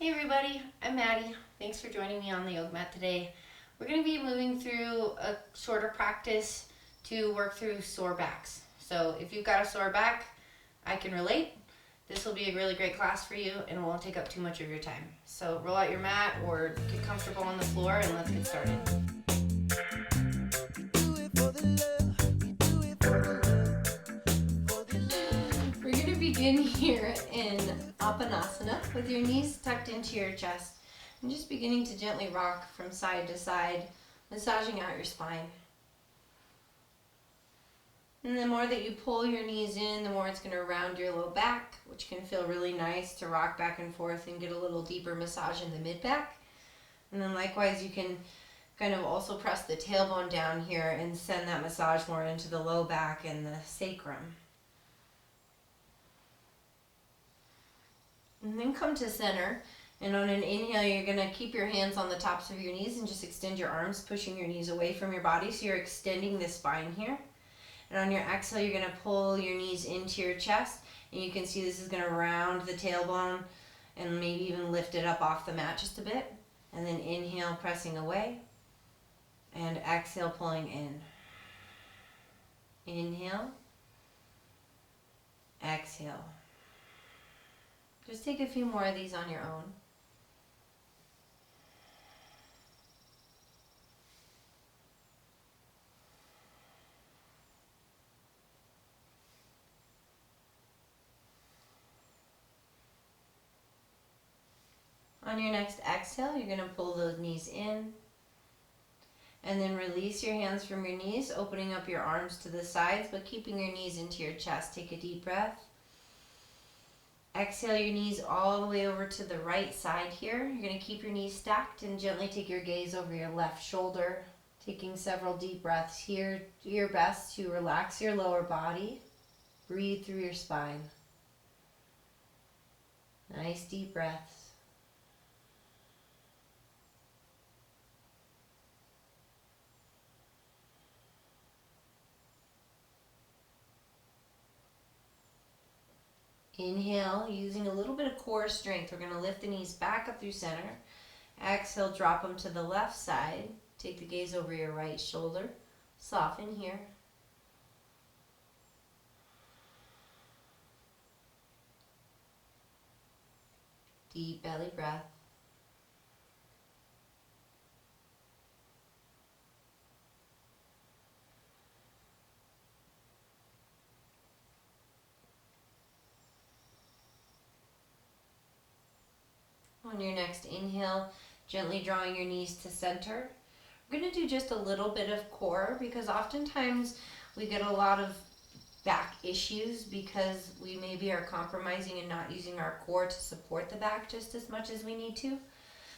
Hey everybody, I'm Maddie. Thanks for joining me on the yoga mat today. We're going to be moving through a shorter practice to work through sore backs. So if you've got a sore back, I can relate. This will be a really great class for you and it won't take up too much of your time. So roll out your mat or get comfortable on the floor and let's get started. We're going to begin here in Apanasana with your knees tucked into your chest and just beginning to gently rock from side to side, massaging out your spine. And the more that you pull your knees in, the more it's going to round your low back, which can feel really nice to rock back and forth and get a little deeper massage in the mid back. And then likewise, you can kind of also press the tailbone down here and send that massage more into the low back and the sacrum. And then come to center, and on an inhale you're going to keep your hands on the tops of your knees and just extend your arms, pushing your knees away from your body, so you're extending the spine here. And on your exhale you're going to pull your knees into your chest, and you can see this is going to round the tailbone and maybe even lift it up off the mat just a bit. And then inhale, pressing away, and exhale, pulling in. Inhale, exhale. Just take a few more of these on your own. On your next exhale, you're going to pull those knees in. And then release your hands from your knees, opening up your arms to the sides, but keeping your knees into your chest. Take a deep breath. Exhale your knees all the way over to the right side here. You're going to keep your knees stacked and gently take your gaze over your left shoulder, taking several deep breaths here. Do your best to relax your lower body. Breathe through your spine. Nice deep breaths. Inhale, using a little bit of core strength. We're going to lift the knees back up through center. Exhale, drop them to the left side. Take the gaze over your right shoulder. Soften here. Deep belly breath. On your next inhale, gently drawing your knees to center. We're going to do just a little bit of core because oftentimes we get a lot of back issues because we maybe are compromising and not using our core to support the back just as much as we need to.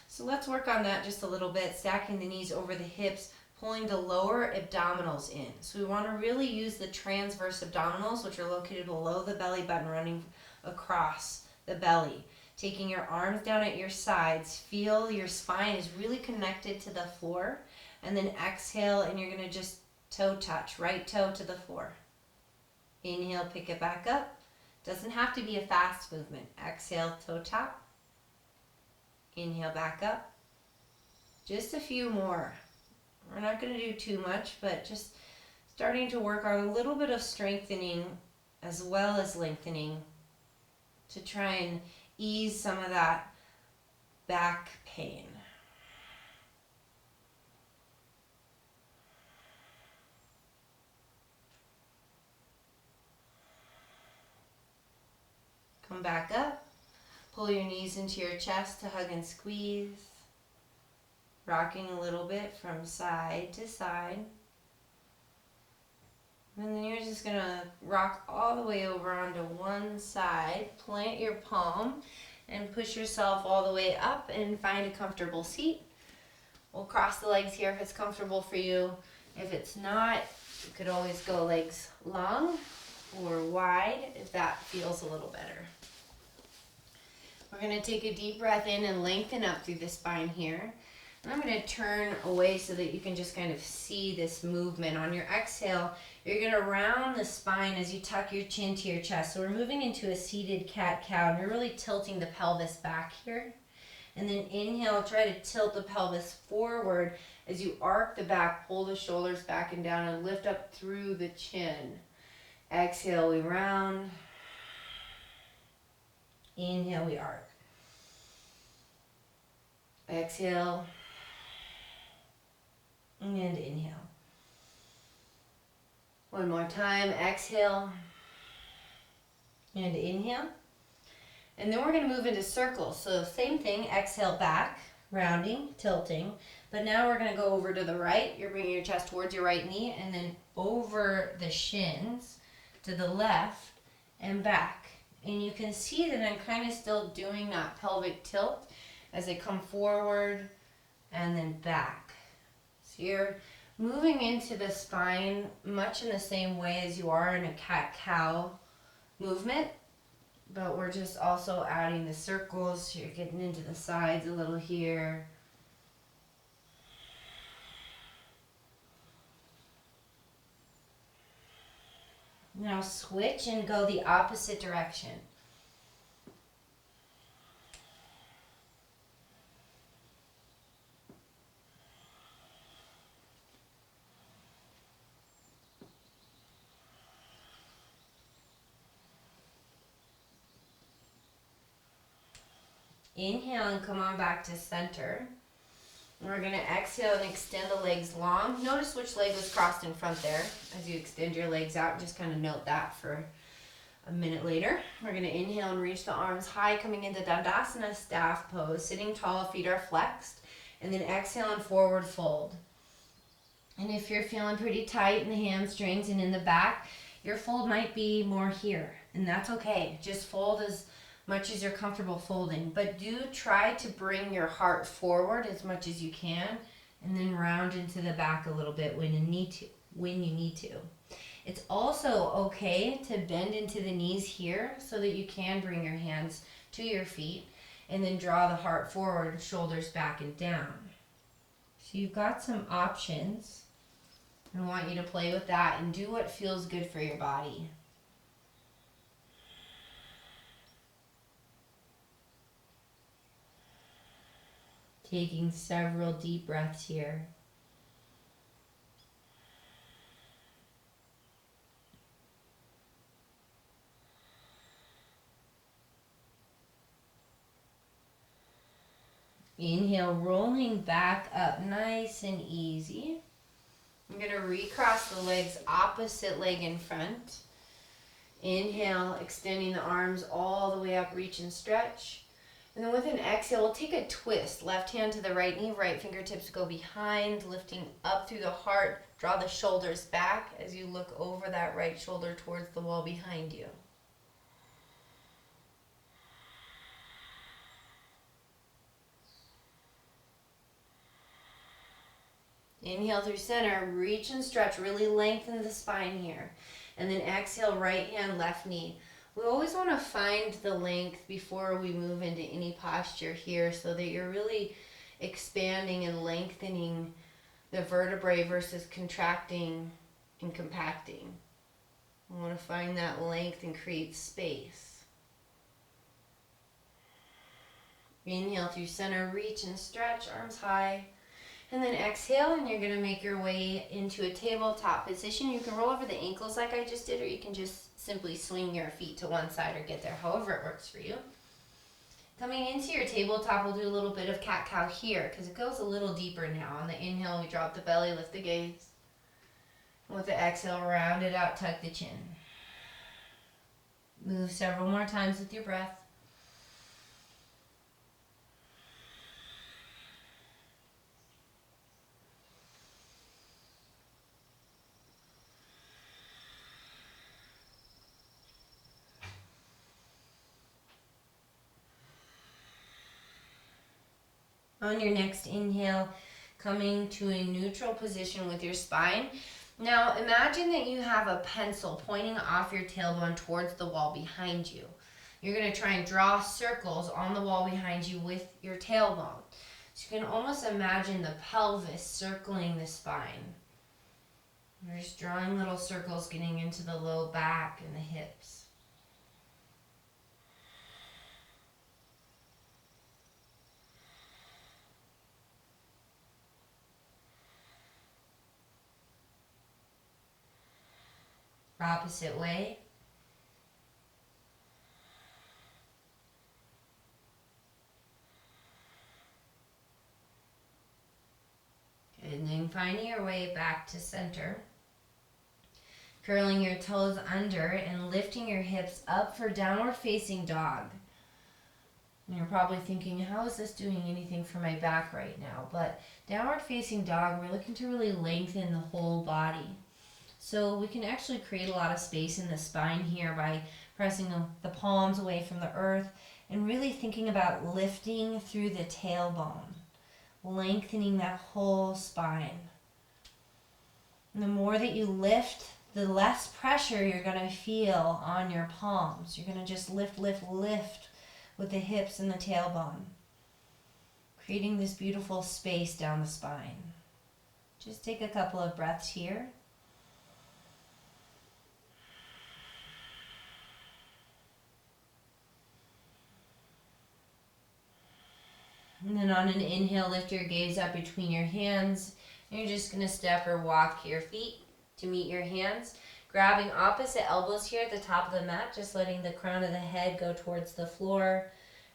So let's work on that just a little bit, stacking the knees over the hips, pulling the lower abdominals in. So we want to really use the transverse abdominals, which are located below the belly button, running across the belly. Taking your arms down at your sides, feel your spine is really connected to the floor, and then exhale and you're going to just toe touch, right toe to the floor. Inhale, pick it back up. Doesn't have to be a fast movement. Exhale, toe tap. Inhale, back up. Just a few more. We're not going to do too much, but just starting to work on a little bit of strengthening as well as lengthening to try and ease some of that back pain. Come back up. Pull your knees into your chest to hug and squeeze. Rocking a little bit from side to side. And then you're just going to rock all the way over onto one side. Plant your palm and push yourself all the way up and find a comfortable seat. We'll cross the legs here if it's comfortable for you. If it's not, you could always go legs long or wide if that feels a little better. We're going to take a deep breath in and lengthen up through the spine here. And I'm going to turn away so that you can just kind of see this movement. On your exhale, you're going to round the spine as you tuck your chin to your chest. So we're moving into a seated cat-cow, and you're really tilting the pelvis back here. And then inhale, try to tilt the pelvis forward as you arc the back, pull the shoulders back and down and lift up through the chin. Exhale, we round. Inhale, we arc. Exhale. And inhale. One more time, exhale. And inhale. And then we're going to move into circles. So same thing, exhale back, rounding, tilting. But now we're going to go over to the right. You're bringing your chest towards your right knee and then over the shins to the left and back. And you can see that I'm kind of still doing that pelvic tilt as I come forward and then back. So you're moving into the spine much in the same way as you are in a cat-cow movement. But we're just also adding the circles. So you're getting into the sides a little here. Now switch and go the opposite direction. Inhale and come on back to center. We're going to exhale and extend the legs long. Notice which leg was crossed in front there as you extend your legs out. Just kind of note that for a minute later. We're going to inhale and reach the arms high, coming into Dandasana staff pose. Sitting tall, feet are flexed. And then exhale and forward fold. And if you're feeling pretty tight in the hamstrings and in the back, your fold might be more here. And that's okay. Just fold as much as you're comfortable folding, but do try to bring your heart forward as much as you can and then round into the back a little bit when you need to. It's also okay to bend into the knees here so that you can bring your hands to your feet and then draw the heart forward, shoulders back and down. So you've got some options. I want you to play with that and do what feels good for your body. Taking several deep breaths here. Inhale, rolling back up nice and easy. I'm going to recross the legs, opposite leg in front. Inhale, extending the arms all the way up, reach and stretch. And then with an exhale, we'll take a twist. Left hand to the right knee, right fingertips go behind, lifting up through the heart. Draw the shoulders back as you look over that right shoulder towards the wall behind you. Inhale through center, reach and stretch, really lengthen the spine here. And then exhale, right hand, left knee. We always want to find the length before we move into any posture here so that you're really expanding and lengthening the vertebrae versus contracting and compacting. We want to find that length and create space. Inhale through center, reach and stretch, arms high. And then exhale, and you're going to make your way into a tabletop position. You can roll over the ankles like I just did, or you can just simply swing your feet to one side or get there, however it works for you. Coming into your tabletop, we'll do a little bit of cat-cow here because it goes a little deeper now. On the inhale, we drop the belly, lift the gaze. With the exhale, round it out, tuck the chin. Move several more times with your breath. On your next inhale, coming to a neutral position with your spine. Now imagine that you have a pencil pointing off your tailbone towards the wall behind you. You're going to try and draw circles on the wall behind you with your tailbone. So you can almost imagine the pelvis circling the spine. You're just drawing little circles getting into the low back and the hips. Opposite way. And then finding your way back to center. Curling your toes under and lifting your hips up for downward facing dog. And you're probably thinking, how is this doing anything for my back right now? But downward facing dog, we're looking to really lengthen the whole body. So we can actually create a lot of space in the spine here by pressing the palms away from the earth and really thinking about lifting through the tailbone, lengthening that whole spine. And the more that you lift, the less pressure you're going to feel on your palms. You're going to just lift, lift, lift with the hips and the tailbone, creating this beautiful space down the spine. Just take a couple of breaths here. And then on an inhale, lift your gaze up between your hands. And you're just going to step or walk your feet to meet your hands. Grabbing opposite elbows here at the top of the mat, just letting the crown of the head go towards the floor.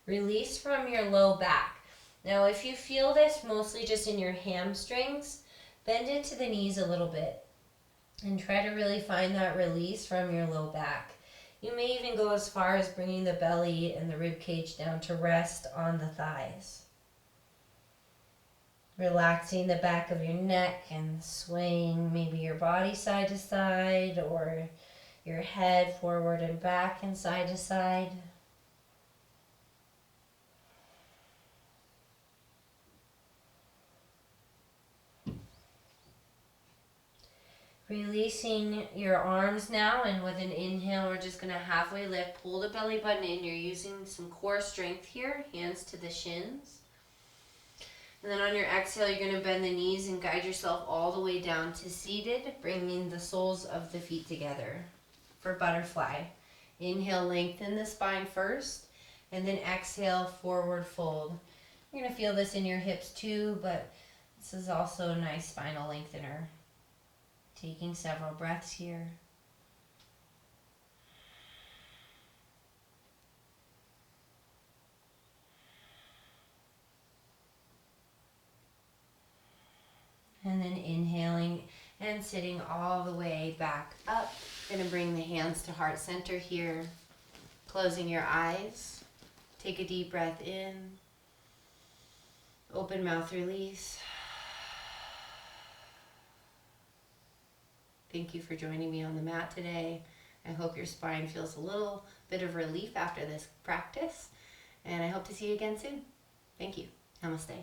Release from your low back. Now if you feel this mostly just in your hamstrings, bend into the knees a little bit and try to really find that release from your low back. You may even go as far as bringing the belly and the rib cage down to rest on the thighs. Relaxing the back of your neck and swaying maybe your body side to side or your head forward and back and side to side. Releasing your arms now, and with an inhale, we're just going to halfway lift, pull the belly button in. You're using some core strength here, hands to the shins. And then on your exhale, you're going to bend the knees and guide yourself all the way down to seated, bringing the soles of the feet together for butterfly. Inhale, lengthen the spine first, and then exhale, forward fold. You're going to feel this in your hips too, but this is also a nice spinal lengthener. Taking several breaths here. And then inhaling and sitting all the way back up. Gonna bring the hands to heart center here. Closing your eyes. Take a deep breath in. Open mouth release. Thank you for joining me on the mat today. I hope your spine feels a little bit of relief after this practice. And I hope to see you again soon. Thank you. Namaste.